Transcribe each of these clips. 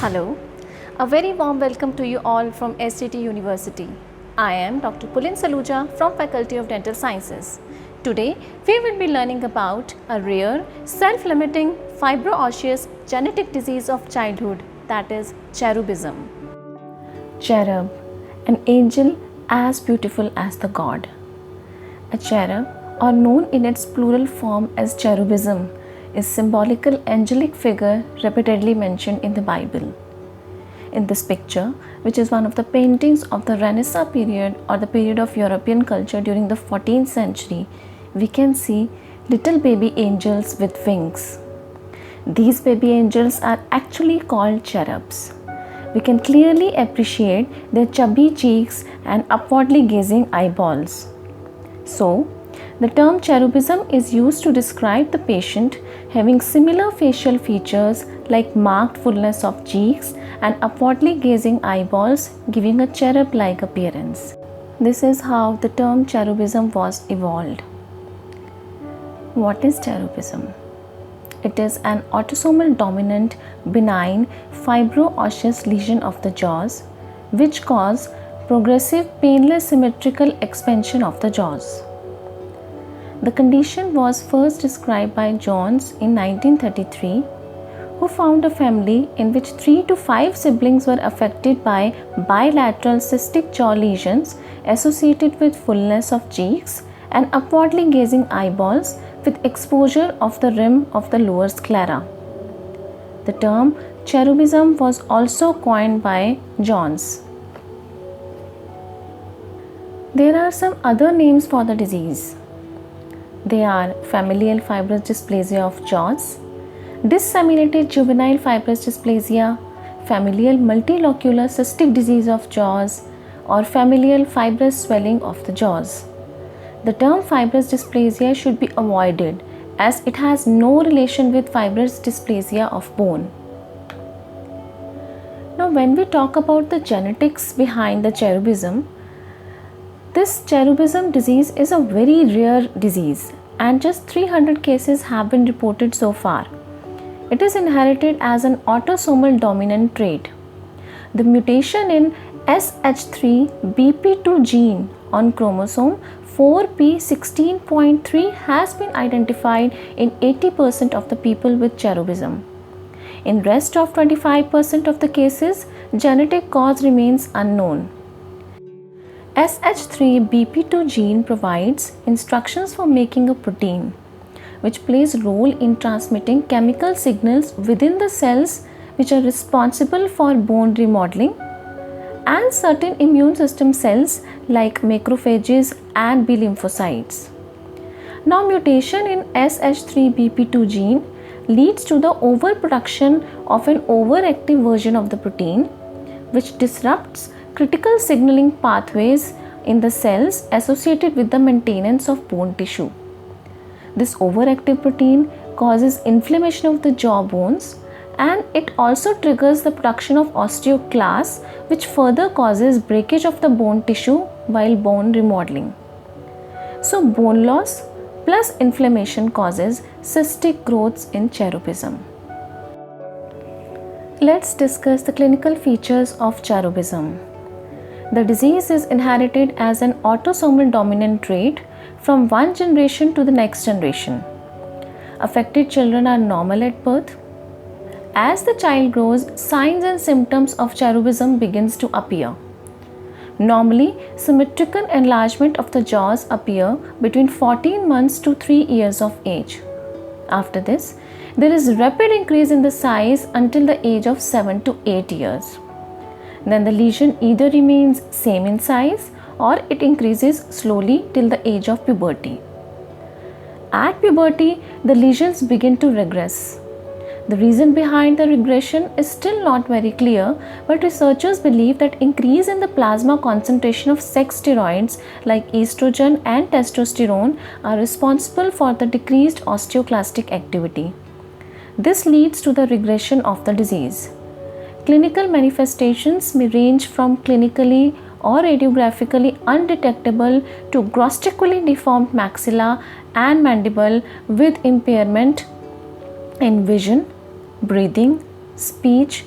Hello, a very warm welcome to you all from STT University. I am Dr. Pulin Saluja from Faculty of Dental Sciences. Today, we will be learning about a rare, self-limiting, fibro-osseous genetic disease of childhood, that is cherubism. Cherub, an angel as beautiful as the god. A cherub, or known in its plural form as cherubism, is symbolical angelic figure repeatedly mentioned in the Bible. In this picture, which is one of the paintings of the Renaissance period or the period of European culture during the 14th century, we can see little baby angels with wings. These baby angels are actually called cherubs. We can clearly appreciate their chubby cheeks and upwardly gazing eyeballs. So, the term cherubism is used to describe the patient having similar facial features like marked fullness of cheeks and upwardly gazing eyeballs, giving a cherub-like appearance. This is how the term cherubism was evolved. What is cherubism? It is an autosomal dominant benign fibro-osseous lesion of the jaws which cause progressive painless symmetrical expansion of the jaws. The condition was first described by Jones in 1933, who found a family in which 3 to 5 siblings were affected by bilateral cystic jaw lesions associated with fullness of cheeks and upwardly gazing eyeballs with exposure of the rim of the lower sclera. The term cherubism was also coined by Jones. There are some other names for the disease. They are familial fibrous dysplasia of jaws, disseminated juvenile fibrous dysplasia, familial multilocular cystic disease of jaws, or familial fibrous swelling of the jaws. The term fibrous dysplasia should be avoided as it has no relation with fibrous dysplasia of bone. Now, when we talk about the genetics behind the cherubism, this cherubism disease is a very rare disease and just 300 cases have been reported so far. It is inherited as an autosomal dominant trait. The mutation in SH3BP2 gene on chromosome 4p16.3 has been identified in 80% of the people with cherubism. In rest of 25% of the cases, genetic cause remains unknown. SH3BP2 gene provides instructions for making a protein, which plays a role in transmitting chemical signals within the cells which are responsible for bone remodeling and certain immune system cells like macrophages and B lymphocytes. Now, mutation in SH3BP2 gene leads to the overproduction of an overactive version of the protein, which disrupts critical signaling pathways in the cells associated with the maintenance of bone tissue. This overactive protein causes inflammation of the jaw bones and it also triggers the production of osteoclasts, which further causes breakage of the bone tissue while bone remodeling. So, bone loss plus inflammation causes cystic growths in cherubism. Let's discuss the clinical features of cherubism. The disease is inherited as an autosomal dominant trait from one generation to the next generation. Affected children are normal at birth. As the child grows, signs and symptoms of cherubism begins to appear. Normally, symmetrical enlargement of the jaws appear between 14 months to 3 years of age. After this, there is rapid increase in the size until the age of 7 to 8 years. Then the lesion either remains same in size or it increases slowly till the age of puberty. At puberty, the lesions begin to regress. The reason behind the regression is still not very clear, but researchers believe that increase in the plasma concentration of sex steroids like estrogen and testosterone are responsible for the decreased osteoclastic activity. This leads to the regression of the disease. Clinical manifestations may range from clinically or radiographically undetectable to grossically deformed maxilla and mandible with impairment in vision, breathing, speech,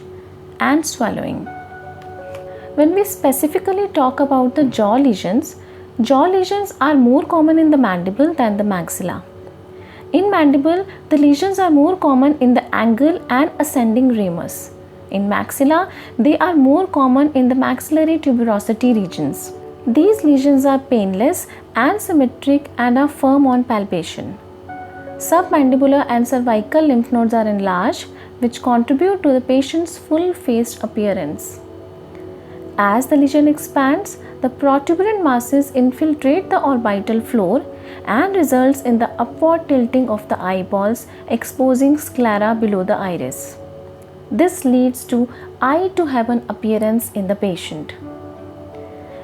and swallowing. When we specifically talk about the jaw lesions are more common in the mandible than the maxilla. In mandible, the lesions are more common in the angle and ascending ramus. In maxilla, they are more common in the maxillary tuberosity regions. These lesions are painless and symmetric and are firm on palpation. Submandibular and cervical lymph nodes are enlarged, which contribute to the patient's full-faced appearance. As the lesion expands, the protuberant masses infiltrate the orbital floor and results in the upward tilting of the eyeballs, exposing sclera below the iris. This leads to eye to heaven appearance in the patient.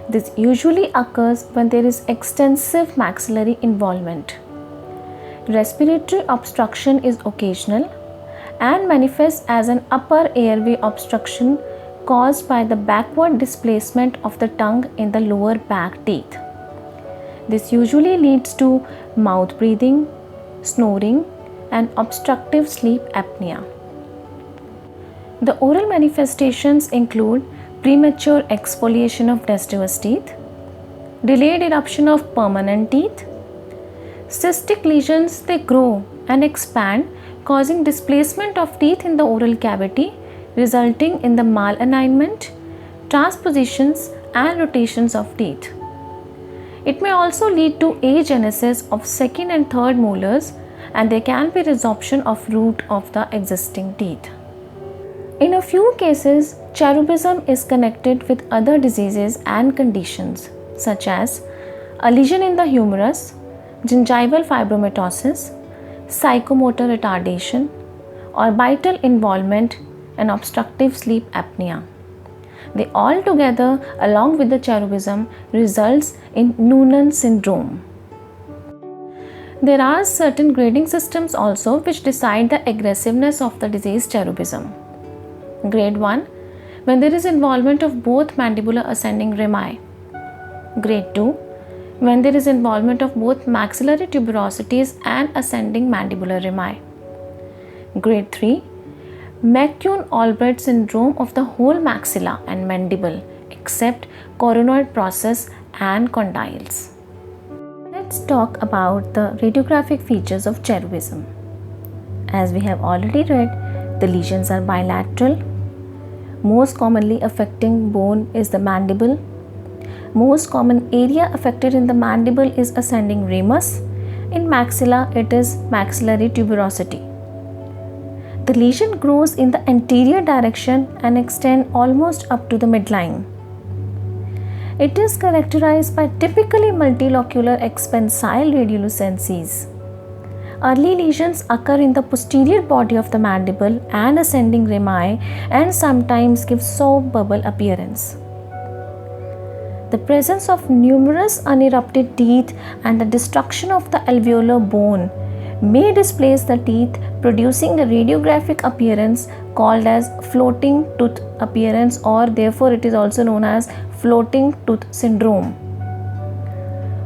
This usually occurs when there is extensive maxillary involvement. Respiratory obstruction is occasional and manifests as an upper airway obstruction caused by the backward displacement of the tongue in the lower back teeth. This usually leads to mouth breathing, snoring, and obstructive sleep apnea. The oral manifestations include premature exfoliation of deciduous teeth, delayed eruption of permanent teeth. Cystic lesions, they grow and expand, causing displacement of teeth in the oral cavity, resulting in the malalignment, transpositions, and rotations of teeth. It may also lead to agenesis of second and third molars, and there can be resorption of root of the existing teeth. In a few cases, cherubism is connected with other diseases and conditions such as a lesion in the humerus, gingival fibromatosis, psychomotor retardation, orbital involvement, and obstructive sleep apnea. They all together, along with the cherubism, results in Noonan syndrome. There are certain grading systems also which decide the aggressiveness of the disease cherubism. Grade 1, when there is involvement of both mandibular ascending rami. Grade 2, when there is involvement of both maxillary tuberosities and ascending mandibular rami. Grade 3, McCune-Albright syndrome of the whole maxilla and mandible except coronoid process and condyles. Let's talk about the radiographic features of cherubism. As we have already read, the lesions are bilateral. Most commonly affecting bone is the mandible. Most common area affected in the mandible is ascending ramus. In maxilla, it is maxillary tuberosity. The lesion grows in the anterior direction and extends almost up to the midline. It is characterized by typically multilocular expansile radiolucencies. Early lesions occur in the posterior body of the mandible and ascending rami and sometimes give soap bubble appearance. The presence of numerous unerupted teeth and the destruction of the alveolar bone may displace the teeth, producing a radiographic appearance called as floating tooth appearance, or therefore it is also known as floating tooth syndrome.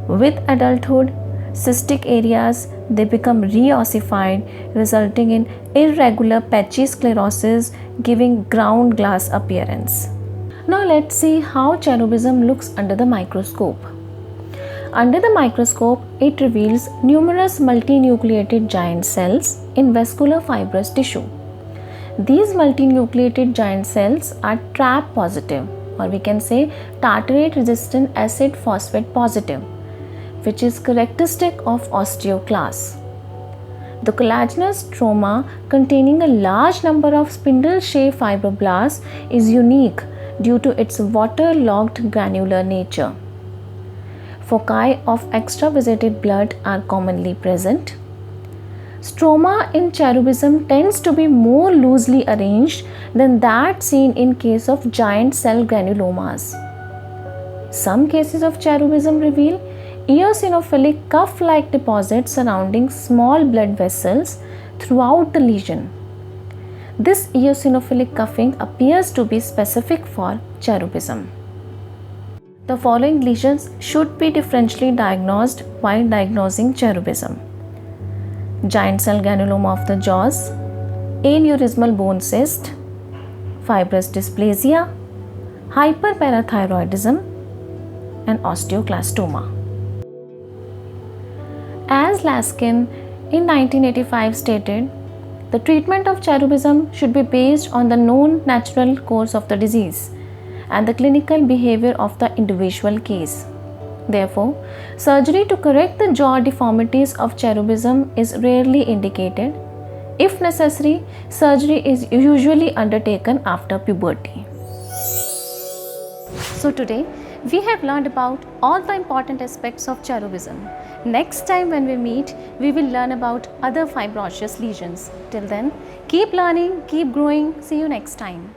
With adulthood, cystic areas, they become reossified, resulting in irregular patchy sclerosis, giving ground glass appearance. Now let's see how cherubism looks under the microscope. Under the microscope, it reveals numerous multinucleated giant cells in vascular fibrous tissue. These multinucleated giant cells are TRAP positive, or we can say tartrate resistant acid phosphate positive, which is characteristic of osteoclasts. The collagenous stroma containing a large number of spindle-shaped fibroblasts is unique due to its water-logged granular nature. Foci of extravasated blood are commonly present. Stroma in cherubism tends to be more loosely arranged than that seen in case of giant cell granulomas. Some cases of cherubism reveal eosinophilic cuff-like deposits surrounding small blood vessels throughout the lesion. This eosinophilic cuffing appears to be specific for cherubism. The following lesions should be differentially diagnosed while diagnosing cherubism: giant cell granuloma of the jaws, aneurysmal bone cyst, fibrous dysplasia, hyperparathyroidism, and osteoclastoma. As Laskin in 1985 stated, the treatment of cherubism should be based on the known natural course of the disease and the clinical behavior of the individual case. Therefore, surgery to correct the jaw deformities of cherubism is rarely indicated. If necessary, surgery is usually undertaken after puberty. So today, we have learned about all the important aspects of cherubism. Next time when we meet, we will learn about other fibrous lesions. Till then, keep learning, keep growing. See you next time.